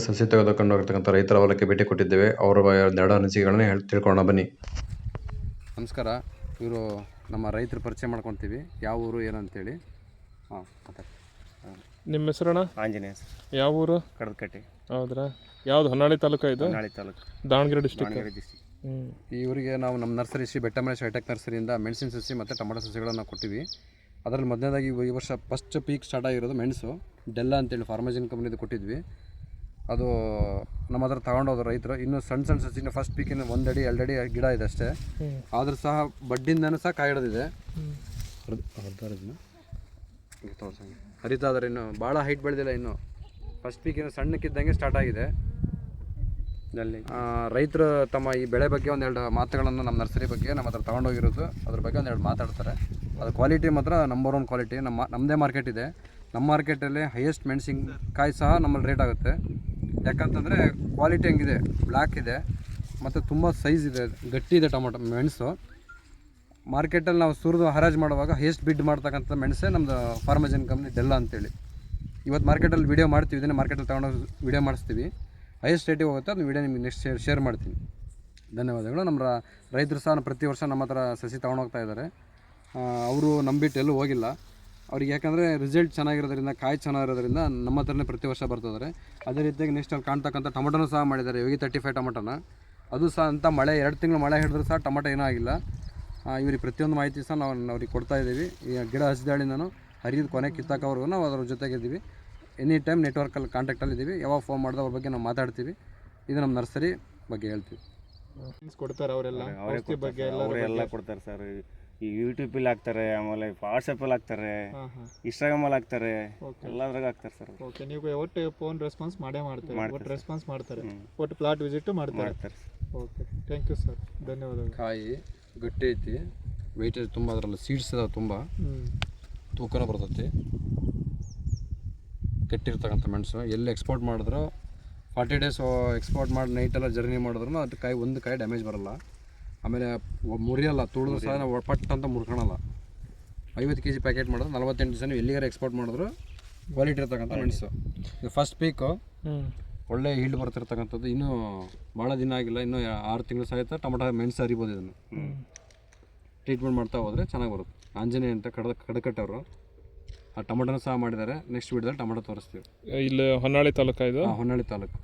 ಸಸಿ ತೆಗೆದುಕೊಂಡು ಹೋಗಿರ್ತಕ್ಕಂಥ ರೈತರ ಹೊಲಕ್ಕೆ ಭೇಟಿ ಕೊಟ್ಟಿದ್ದೇವೆ. ಅವರ ಒಂದೆರಡು ಅನಿಸಿಕೆಗಳನ್ನ ತಿಳ್ಕೊಳ್ಳೋಣ ಬನ್ನಿ. ನಮಸ್ಕಾರ. ಇವರು ನಮ್ಮ ರೈತರ ಪರಿಚಯ ಮಾಡ್ಕೊತೀವಿ, ಯಾವ ಊರು ಏನಂತೇಳಿ. ನಿಮ್ಮ ಹೆಸರಣ್ಣ? ಆಂಜನೇಯ. ಯಾವ ಊರು? ಕಡದಕಟ್ಟೆ. ಹೌದ್ರಾ? ಯಾವ್ದು? ಹೊನ್ನಾಳಿ ತಾಲೂಕು ಇದು? ಹೊನ್ನಾಳಿ ತಾಲೂಕು, ದಾವಣಗೆರೆ ಡಿಸ್ಟ್ರಿಕ್ಟ್. ಇವರಿಗೆ ನಾವು ನಮ್ಮ ನರ್ಸರಿ ಶ್ರೀ ಬೆಟ್ಟಮಲೇಶ್ ಹೈಟೆಕ್ ನರ್ಸರಿಯಿಂದ ಮೆಣಸಿನ ಸಸಿ ಮತ್ತು ಟೊಮೊಟೊ ಸಸಿಗಳನ್ನು ಕೊಟ್ಟಿವಿ. ಅದರಲ್ಲಿ ಮೊದಲನೇದಾಗಿ ಈ ವರ್ಷ ಫಸ್ಟ್ ಪೀಕ್ ಸ್ಟಾರ್ಟ್ ಆಗಿರೋದು ಮೆಣಸು. ಡೆಲ್ಲಾ ಅಂತೇಳಿ ಫಾರ್ಮಜಿನ್ ಕಂಪ್ನಿದು ಕೊಟ್ಟಿದ್ವಿ. ಅದು ನಮ್ಮ ಹತ್ರ ತಗೊಂಡೋದ್ರು ರೈತರು. ಇನ್ನು ಸಣ್ಣ ಸಣ್ಣ ಸಸಿನ ಫಸ್ಟ್ ಪೀಕಿನ 1 ಅಡಿ 2 ಅಡಿ ಗಿಡ ಇದೆ ಅಷ್ಟೇ. ಆದರೂ ಸಹ ಬಡ್ಡಿಂದನೂ ಸಹ ಕಾಯಿ ಹಿಡಿದಿದೆ. ಹರಿತಾದ್ರೆ ಇನ್ನು ಭಾಳ ಹೈಟ್ ಬೆಳೆದಿಲ್ಲ. ಇನ್ನು ಫಸ್ಟ್ ಪೀಕಿನ ಸಣ್ಣಕ್ಕಿದ್ದಂಗೆ ಸ್ಟಾರ್ಟ್ ಆಗಿದೆ. ರೈತರು ತಮ್ಮ ಈ ಬೆಳೆ ಬಗ್ಗೆ ಒಂದೆರಡು ಮಾತುಗಳನ್ನು ನಮ್ಮ ನರ್ಸರಿ ಬಗ್ಗೆ ನಮ್ಮ ಹತ್ರ ತೊಗೊಂಡೋಗಿರೋದು, ಅದ್ರ ಬಗ್ಗೆ ಒಂದೆರಡು ಮಾತಾಡ್ತಾರೆ. ಅದು ಕ್ವಾಲಿಟಿ ಮಾತ್ರ ನಂಬರ್ 1 ಕ್ವಾಲಿಟಿ. ನಮ್ಮದೇ ಮಾರ್ಕೆಟ್ ಇದೆ. ನಮ್ಮ ಮಾರ್ಕೆಟಲ್ಲಿ ಹೈಯೆಸ್ಟ್ ಮೆಣಸಿನಕಾಯಿ ಸಹ ನಮ್ಮಲ್ಲಿ ರೇಟ್ ಆಗುತ್ತೆ. ಯಾಕಂತಂದರೆ ಕ್ವಾಲಿಟಿ ಹೆಂಗಿದೆ, ಬ್ಲ್ಯಾಕ್ ಇದೆ ಮತ್ತು ತುಂಬ ಸೈಜ್ ಇದೆ, ಗಟ್ಟಿ ಇದೆ ಟೊಮೊಟೊ ಮೆಣಸು. ಮಾರ್ಕೆಟಲ್ಲಿ ನಾವು ಸುರಿದು ಹರಾಜು ಮಾಡುವಾಗ ಹೈಯೆಸ್ಟ್ ಬಿಡ್ ಮಾಡ್ತಕ್ಕಂಥ ಮೆಣಸೇ ನಮ್ಮದು ಫಾರ್ಮಜಿನ್ ಕಂಪ್ನಿ ಡೆಲ್ಲಾ ಅಂತೇಳಿ. ಇವತ್ತು ಮಾರ್ಕೆಟಲ್ಲಿ ವೀಡಿಯೋ ಮಾಡ್ತೀವಿ, ಇದನ್ನೇ ಮಾರ್ಕೆಟಲ್ಲಿ ತೊಗೊಂಡೋಗಿ ವೀಡಿಯೋ ಮಾಡಿಸ್ತೀವಿ. ಹೈಯೆಸ್ಟ್ ರೇಟಿಗೆ ಹೋಗುತ್ತೆ, ಅದು ವೀಡಿಯೋ ನಿಮಗೆ ನೆಕ್ಸ್ಟ್ ಶೇರ್ ಮಾಡ್ತೀನಿ. ಧನ್ಯವಾದಗಳು. ನಮ್ಮ ರೈತರು ಸಹ ಪ್ರತಿ ವರ್ಷ ನಮ್ಮ ಹತ್ರ ಸಸಿ ತೊಗೊಂಡೋಗ್ತಾ ಇದ್ದಾರೆ. ಅವರು ನಂಬಿಟ್ಟು ಎಲ್ಲೂ ಹೋಗಿಲ್ಲ. ಅವ್ರಿಗೆ ಯಾಕಂದರೆ ರಿಸಲ್ಟ್ ಚೆನ್ನಾಗಿರೋದ್ರಿಂದ, ಕಾಯಿ ಚೆನ್ನಾಗಿರೋದ್ರಿಂದ ನಮ್ಮ ಹತ್ರನೇ ಪ್ರತಿ ವರ್ಷ ಬರ್ತಿದ್ದಾರೆ. ಅದೇ ರೀತಿಯಾಗಿ ನೆಕ್ಸ್ಟ್ ಅಲ್ಲಿ ಕಾಣ್ತಕ್ಕಂಥ ಟೊಮೊಟೊನೂ ಸಹ ಮಾಡಿದ್ದಾರೆ, ಯೋಗಿ 35 ಟೊಮೊಟೊನ. ಅದು ಸಹ ಅಂಥ ಮಳೆ 2 ತಿಂಗಳು ಮಳೆ ಹಿಡಿದ್ರೂ ಸಹ ಟೊಮೊಟೊ ಏನೂ ಆಗಿಲ್ಲ. ಇವ್ರಿಗೆ ಪ್ರತಿಯೊಂದು ಮಾಹಿತಿ ಸಹ ನಾವು ಅವ್ರಿಗೆ ಕೊಡ್ತಾ ಇದ್ದೀವಿ. ಈ ಗಿಡ ಹಸಿದಾಳಿಂದನೂ ಹರಿದು ಕೊನೆ ಕಿತ್ತಾಕೋವರೆಗೂ ನಾವು ಅದ್ರ ಜೊತೆಗಿದ್ದೀವಿ. ಎನಿ ಟೈಮ್ ನೆಟ್ವರ್ಕಲ್ಲಿ ಕಾಂಟ್ಯಾಕ್ಟಲ್ಲಿ ಇದ್ದೀವಿ. ಯಾವಾಗ ಫೋನ್ ಮಾಡಿದ್ರೆ ಅವ್ರ ಬಗ್ಗೆ ನಾವು ಮಾತಾಡ್ತೀವಿ. ಇದು ನಮ್ಮ ನರ್ಸರಿ ಬಗ್ಗೆ ಹೇಳ್ತೀವಿ. ಕೊಡ್ತಾರೆ ಅವರೆಲ್ಲ ಬಗ್ಗೆ ಅವರೆಲ್ಲ ಕೊಡ್ತಾರೆ ಸರ್. ಈ ಯೂಟ್ಯೂಬಲ್ಲಿ ಹಾಕ್ತಾರೆ, ಆಮೇಲೆ ವಾಟ್ಸಪ್ಪಲ್ಲಿ ಹಾಕ್ತಾರೆ, ಇನ್ಸ್ಟಾಗ್ರಾಮಲ್ಲಿ ಹಾಕ್ತಾರೆ, ಎಲ್ಲದ್ರಾಗ ಹಾಕ್ತಾರೆ ಸರ್. ಓಕೆ, ನೀವು ಒಟ್ಟು ಫೋನ್ ರೆಸ್ಪಾನ್ಸ್ ಮಾಡ್ತಾರೆ, ಒಟ್ಟು ರೆಸ್ಪಾನ್ಸ್ ಮಾಡ್ತಾರೆ, ಒಟ್ಟು ಪ್ಲಾಟ್ ವಿಸಿಟ್ ಮಾಡ್ತಾರೆ. ಓಕೆ, ಥ್ಯಾಂಕ್ ಯು ಸರ್, ಧನ್ಯವಾದಗಳು. ಕಾಯಿ ಗಟ್ಟಿ ಐತಿ, ವೆಯ್ಟೇಜ್ ತುಂಬ, ಅದರಲ್ಲಿ ಸೀಡ್ಸ್ ಇದಾವೆ, ತುಂಬ ತೂಕನೂ ಬರ್ತೈತಿ. ಕೆಟ್ಟಿರ್ತಕ್ಕಂಥ ಮೆಣಸು ಎಲ್ಲಿ ಎಕ್ಸ್ಪೋರ್ಟ್ ಮಾಡಿದ್ರು 40 ಡೇಸ್ ಎಕ್ಸ್ಪೋರ್ಟ್ ಮಾಡಿ ನೈಟೆಲ್ಲ ಜರ್ನಿ ಮಾಡಿದ್ರು ಅದು ಕಾಯಿ ಒಂದು ಕಾಯಿ ಡ್ಯಾಮೇಜ್ ಬರೋಲ್ಲ. ಆಮೇಲೆ ಮುರಿಯಲ್ಲ, ತುಳಿದ್ರು ಸಹ ನಾವು ಪಟ್ ಅಂತ ಮುರ್ಕೊಳಲ್ಲ. 50 kg ಪ್ಯಾಕೆಟ್ ಮಾಡಿದ್ರೆ 48 ದಿವಸ ಎಲ್ಲಿಗಾರ ಎಕ್ಸ್ಪೋರ್ಟ್ ಮಾಡಿದ್ರು ಕ್ವಾಲಿಟಿ ಇರ್ತಕ್ಕಂಥ ಮೆಣಸು. ಇದು ಫಸ್ಟ್ ಪೀಕು ಒಳ್ಳೆ ಈಲ್ಡ್ ಬರ್ತಿರ್ತಕ್ಕಂಥದ್ದು. ಇನ್ನೂ ಭಾಳ ದಿನ ಆಗಿಲ್ಲ, ಇನ್ನೂ 6 ತಿಂಗಳು ಸಹಿತ ಟೊಮೊಟೊ ಮೆಣಸು ಹರಿಬೋದು. ಇದನ್ನು ಟ್ರೀಟ್ಮೆಂಟ್ ಮಾಡ್ತಾ ಹೋದರೆ ಚೆನ್ನಾಗಿ ಬರುತ್ತೆ. ಆಂಜನೇಯ ಅಂತ ಕಡಕಟ್ಟವರು ಆ ಟೊಮೊಟೊನೂ ಸಹ ಮಾಡಿದ್ದಾರೆ. ನೆಕ್ಸ್ಟ್ ವಿಡಿಯೋದಲ್ಲಿ ಟೊಮೊಟೊ ತೋರಿಸ್ತೀವಿ. ಇಲ್ಲಿ ಹೊನ್ನಾಳಿ ತಾಲೂಕು ಇದು? ಹೊನ್ನಾಳಿ ತಾಲೂಕು.